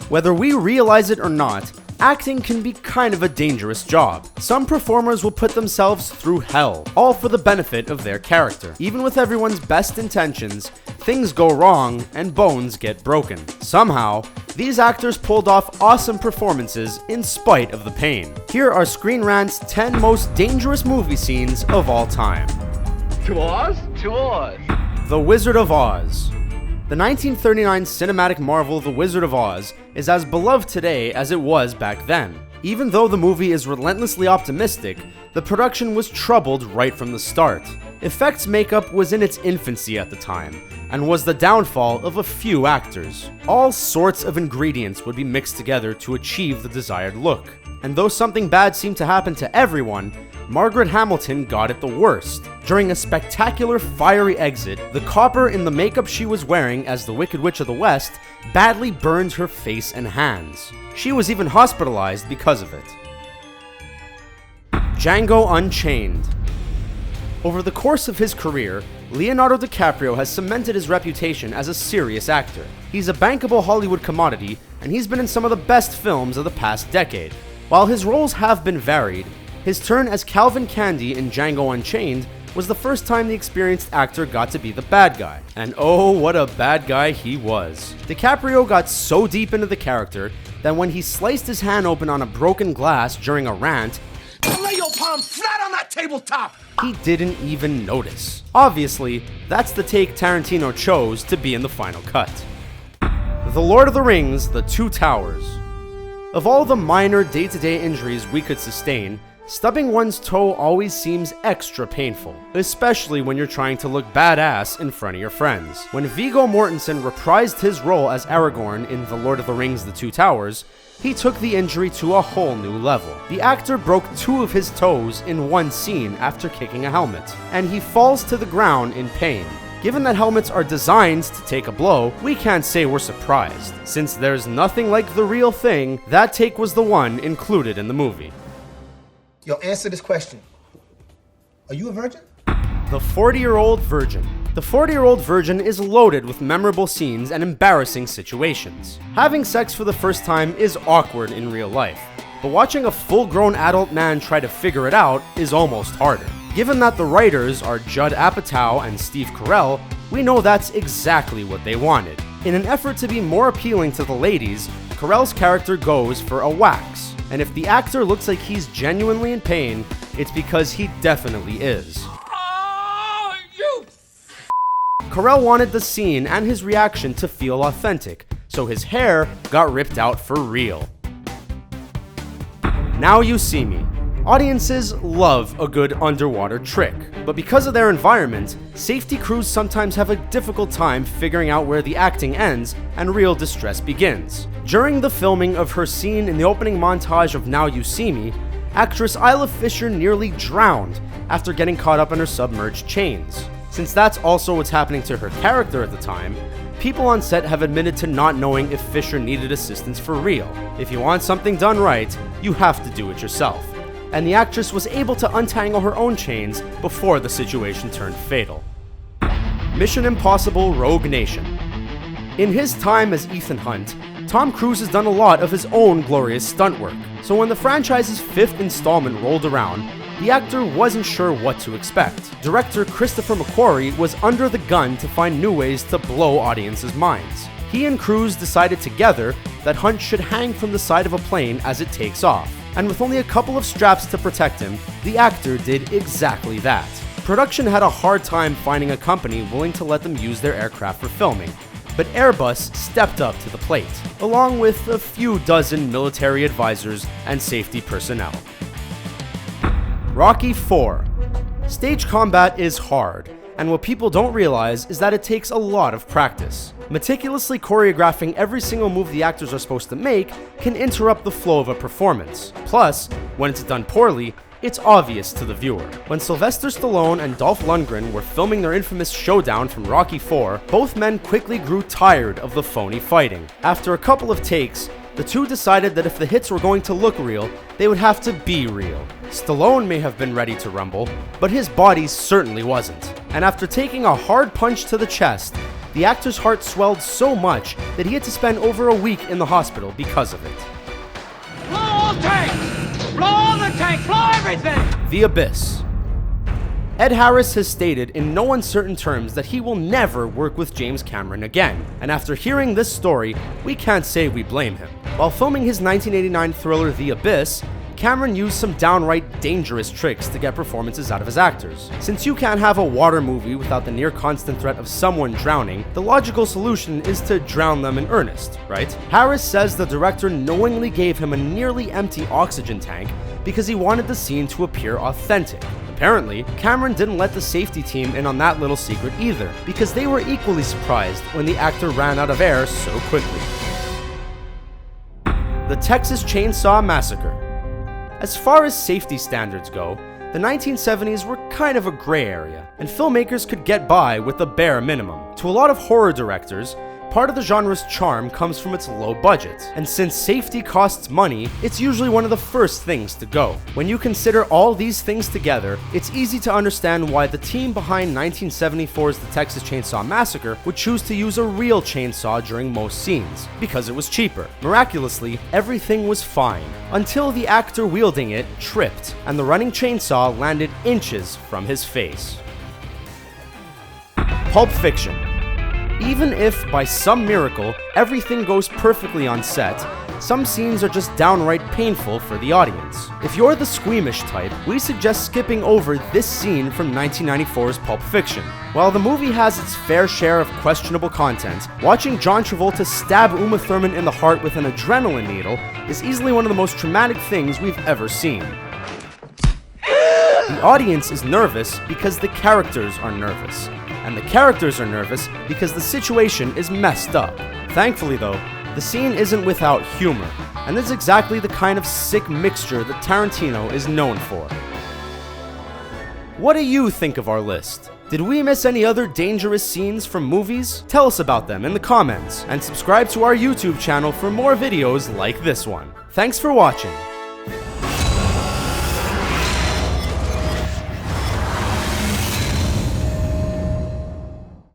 Whether we realize it or not, acting can be kind of a dangerous job. Some performers will put themselves through hell, all for the benefit of their character. Even with everyone's best intentions, things go wrong and bones get broken. Somehow, these actors pulled off awesome performances in spite of the pain. Here are Screen Rant's 10 most dangerous movie scenes of all time. To Oz? To Oz. The Wizard of Oz. The 1939 cinematic marvel The Wizard of Oz is as beloved today as it was back then. Even though the movie is relentlessly optimistic, the production was troubled right from the start. Effects makeup was in its infancy at the time, and was the downfall of a few actors. All sorts of ingredients would be mixed together to achieve the desired look. And though something bad seemed to happen to everyone, Margaret Hamilton got it the worst. During a spectacular fiery exit, the copper in the makeup she was wearing as the Wicked Witch of the West badly burned her face and hands. She was even hospitalized because of it. Django Unchained. Over the course of his career, Leonardo DiCaprio has cemented his reputation as a serious actor. He's a bankable Hollywood commodity, and he's been in some of the best films of the past decade. While his roles have been varied, his turn as Calvin Candy in Django Unchained was the first time the experienced actor got to be the bad guy. And oh, what a bad guy he was. DiCaprio got so deep into the character that when he sliced his hand open on a broken glass during a rant, lay your palm flat on that tabletop! He didn't even notice. Obviously, that's the take Tarantino chose to be in the final cut. The Lord of the Rings, The Two Towers. Of all the minor day-to-day injuries we could sustain, stubbing one's toe always seems extra painful, especially when you're trying to look badass in front of your friends. When Viggo Mortensen reprised his role as Aragorn in The Lord of the Rings The Two Towers, he took the injury to a whole new level. The actor broke 2 of his toes in one scene after kicking a helmet, and he falls to the ground in pain. Given that helmets are designed to take a blow, we can't say we're surprised. Since there's nothing like the real thing, that take was the one included in the movie. Yo, answer this question. Are you a virgin? The 40-Year-Old Virgin. The 40-Year-Old Virgin is loaded with memorable scenes and embarrassing situations. Having sex for the first time is awkward in real life, but watching a full-grown adult man try to figure it out is almost harder. Given that the writers are Judd Apatow and Steve Carell, we know that's exactly what they wanted. In an effort to be more appealing to the ladies, Carell's character goes for a wax. And if the actor looks like he's genuinely in pain, it's because he definitely is. Oh, you! Carell wanted the scene and his reaction to feel authentic, so his hair got ripped out for real. Now You See Me. Audiences love a good underwater trick, but because of their environment, safety crews sometimes have a difficult time figuring out where the acting ends and real distress begins. During the filming of her scene in the opening montage of Now You See Me, actress Isla Fisher nearly drowned after getting caught up in her submerged chains. Since that's also what's happening to her character at the time, people on set have admitted to not knowing if Fisher needed assistance for real. If you want something done right, you have to do it yourself. And the actress was able to untangle her own chains before the situation turned fatal. Mission Impossible: Rogue Nation. In his time as Ethan Hunt, Tom Cruise has done a lot of his own glorious stunt work, so when the franchise's 5th installment rolled around, the actor wasn't sure what to expect. Director Christopher McQuarrie was under the gun to find new ways to blow audiences' minds. He and Cruise decided together that Hunt should hang from the side of a plane as it takes off. And with only a couple of straps to protect him, the actor did exactly that. Production had a hard time finding a company willing to let them use their aircraft for filming, but Airbus stepped up to the plate, along with a few dozen military advisors and safety personnel. Rocky IV. Stage combat is hard, and what people don't realize is that it takes a lot of practice. Meticulously choreographing every single move the actors are supposed to make can interrupt the flow of a performance. Plus, when it's done poorly, it's obvious to the viewer. When Sylvester Stallone and Dolph Lundgren were filming their infamous showdown from Rocky IV, both men quickly grew tired of the phony fighting. After a couple of takes, the two decided that if the hits were going to look real, they would have to be real. Stallone may have been ready to rumble, but his body certainly wasn't. And after taking a hard punch to the chest, The actor's heart swelled so much that he had to spend over a week in the hospital because of it. Blow all tanks! Blow all the tanks! Blow everything! The Abyss. Ed Harris has stated in no uncertain terms that he will never work with James Cameron again, and after hearing this story, we can't say we blame him. While filming his 1989 thriller The Abyss, Cameron used some downright dangerous tricks to get performances out of his actors. Since you can't have a water movie without the near constant threat of someone drowning, the logical solution is to drown them in earnest, right? Harris says the director knowingly gave him a nearly empty oxygen tank because he wanted the scene to appear authentic. Apparently, Cameron didn't let the safety team in on that little secret either, because they were equally surprised when the actor ran out of air so quickly. The Texas Chainsaw Massacre. As far as safety standards go, the 1970s were kind of a gray area, and filmmakers could get by with the bare minimum. To a lot of horror directors, part of the genre's charm comes from its low budget, and since safety costs money, it's usually one of the first things to go. When you consider all these things together, it's easy to understand why the team behind 1974's The Texas Chainsaw Massacre would choose to use a real chainsaw during most scenes, because it was cheaper. Miraculously, everything was fine, until the actor wielding it tripped, and the running chainsaw landed inches from his face. Pulp Fiction. Even if, by some miracle, everything goes perfectly on set, some scenes are just downright painful for the audience. If you're the squeamish type, we suggest skipping over this scene from 1994's Pulp Fiction. While the movie has its fair share of questionable content, watching John Travolta stab Uma Thurman in the heart with an adrenaline needle is easily one of the most traumatic things we've ever seen. The audience is nervous because the characters are nervous. And the characters are nervous because the situation is messed up. Thankfully though, the scene isn't without humor, and this is exactly the kind of sick mixture that Tarantino is known for. What do you think of our list? Did we miss any other dangerous scenes from movies? Tell us about them in the comments, and subscribe to our YouTube channel for more videos like this one. Thanks for watching.